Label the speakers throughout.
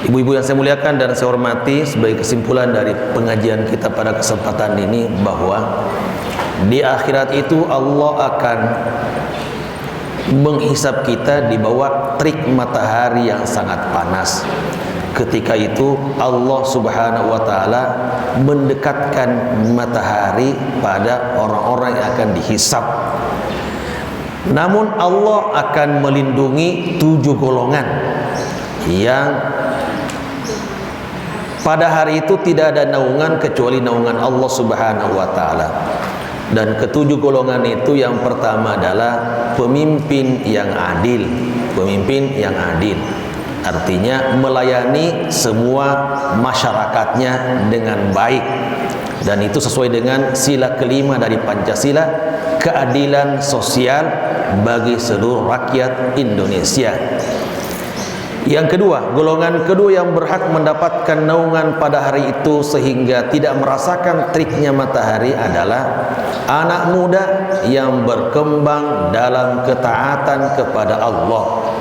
Speaker 1: Ibu-ibu yang saya muliakan dan saya hormati, sebagai kesimpulan dari pengajian kita pada kesempatan ini, bahwa di akhirat itu Allah akan menghisab kita di bawah terik matahari yang sangat panas. Ketika itu Allah Subhanahu wa taala mendekatkan matahari pada orang-orang yang akan dihisab. Namun Allah akan melindungi 7 golongan yang pada hari itu tidak ada naungan kecuali naungan Allah Subhanahu wa taala. Dan ketujuh golongan itu, yang pertama adalah pemimpin yang adil. Pemimpin yang adil artinya melayani semua masyarakatnya dengan baik, dan itu sesuai dengan sila kelima dari Pancasila, keadilan sosial bagi seluruh rakyat Indonesia. Yang kedua, golongan kedua yang berhak mendapatkan naungan pada hari itu sehingga tidak merasakan teriknya matahari adalah anak muda yang berkembang dalam ketaatan kepada Allah.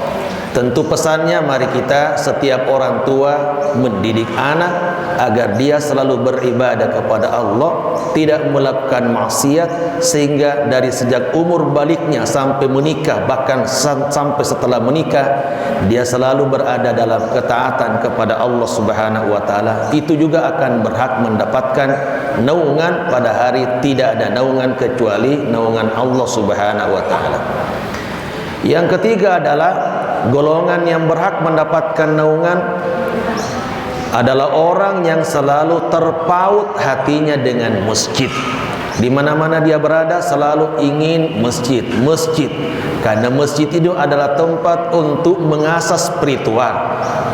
Speaker 1: Tentu pesannya, mari kita setiap orang tua mendidik anak agar dia selalu beribadah kepada Allah, tidak melakukan maksiat, sehingga dari sejak umur baliknya sampai menikah, bahkan sampai setelah menikah, dia selalu berada dalam ketaatan kepada Allah Subhanahu wa taala. Itu juga akan berhak mendapatkan naungan pada hari tidak ada naungan kecuali naungan Allah Subhanahu wa taala. Yang ketiga adalah golongan yang berhak mendapatkan naungan adalah orang yang selalu terpaut hatinya dengan masjid. Di mana-mana dia berada selalu ingin masjid, masjid. Karena masjid itu adalah tempat untuk mengasah spiritual,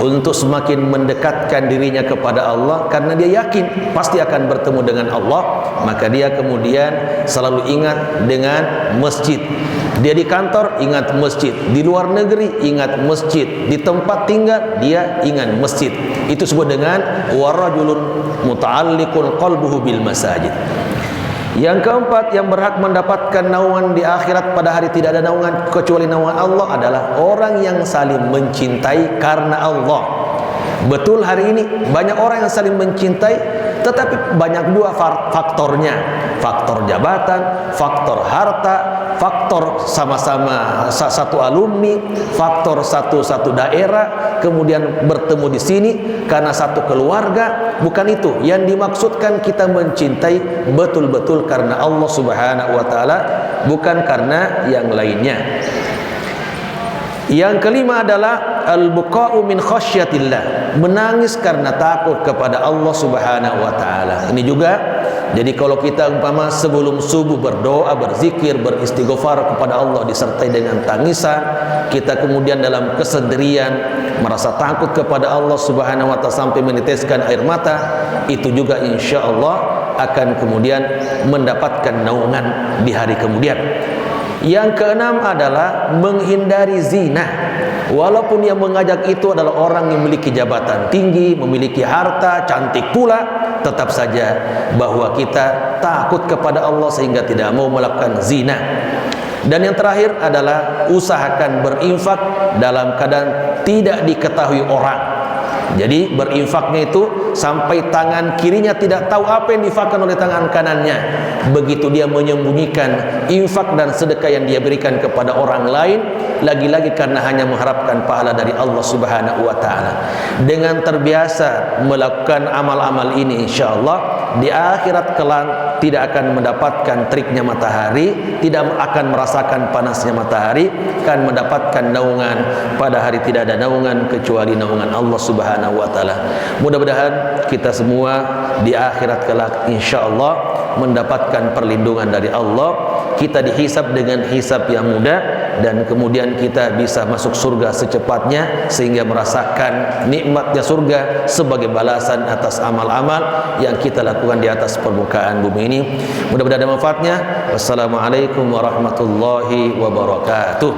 Speaker 1: untuk semakin mendekatkan dirinya kepada Allah. Karena dia yakin pasti akan bertemu dengan Allah, maka dia kemudian selalu ingat dengan masjid. Dia di kantor ingat masjid, di luar negeri ingat masjid, di tempat tinggal dia ingat masjid. Itu disebut dengan warajulun muta'alliqun qalbuhu bil masajid. Yang keempat yang berhak mendapatkan naungan di akhirat pada hari tidak ada naungan kecuali naungan Allah adalah orang yang saling mencintai karena Allah. Betul, hari ini banyak orang yang saling mencintai, tetapi banyak dua faktornya. Faktor jabatan, faktor harta, faktor sama-sama satu alumni, faktor satu daerah, kemudian bertemu di sini karena satu keluarga. Bukan itu yang dimaksudkan. Kita mencintai betul-betul karena Allah Subhanahu wa taala, bukan karena yang lainnya. Yang kelima adalah al-buqa'u min khasyatillah, menangis karena takut kepada Allah Subhanahu wa taala. Ini juga, jadi kalau kita umpama sebelum subuh berdoa, berzikir, beristighfar kepada Allah disertai dengan tangisan, kita kemudian dalam kesendirian merasa takut kepada Allah Subhanahu wa taala sampai meneteskan air mata, itu juga insya Allah akan kemudian mendapatkan naungan di hari kemudian. Yang keenam adalah menghindari zina. Walaupun yang mengajak itu adalah orang yang memiliki jabatan tinggi, memiliki harta, cantik pula, tetap saja bahwa kita takut kepada Allah sehingga tidak mau melakukan zina. Dan yang terakhir adalah usahakan berinfak dalam keadaan tidak diketahui orang. Jadi berinfaknya itu sampai tangan kirinya tidak tahu apa yang difakkan oleh tangan kanannya. Begitu dia menyembunyikan infak dan sedekah yang dia berikan kepada orang lain, lagi-lagi karena hanya mengharapkan pahala dari Allah Subhanahu wa taala. Dengan terbiasa melakukan amal-amal ini, insyaallah di akhirat kelak tidak akan mendapatkan teriknya matahari, tidak akan merasakan panasnya matahari, akan mendapatkan naungan pada hari tidak ada naungan kecuali naungan Allah Subhanahu wa taala. Mudah-mudahan kita semua di akhirat kelak insyaallah mendapatkan perlindungan dari Allah. Kita dihisab dengan hisab yang mudah, dan kemudian kita bisa masuk surga secepatnya sehingga merasakan nikmatnya surga sebagai balasan atas amal-amal yang kita lakukan di atas permukaan bumi ini. Mudah-mudahan ada manfaatnya. Wassalamualaikum warahmatullahi wabarakatuh.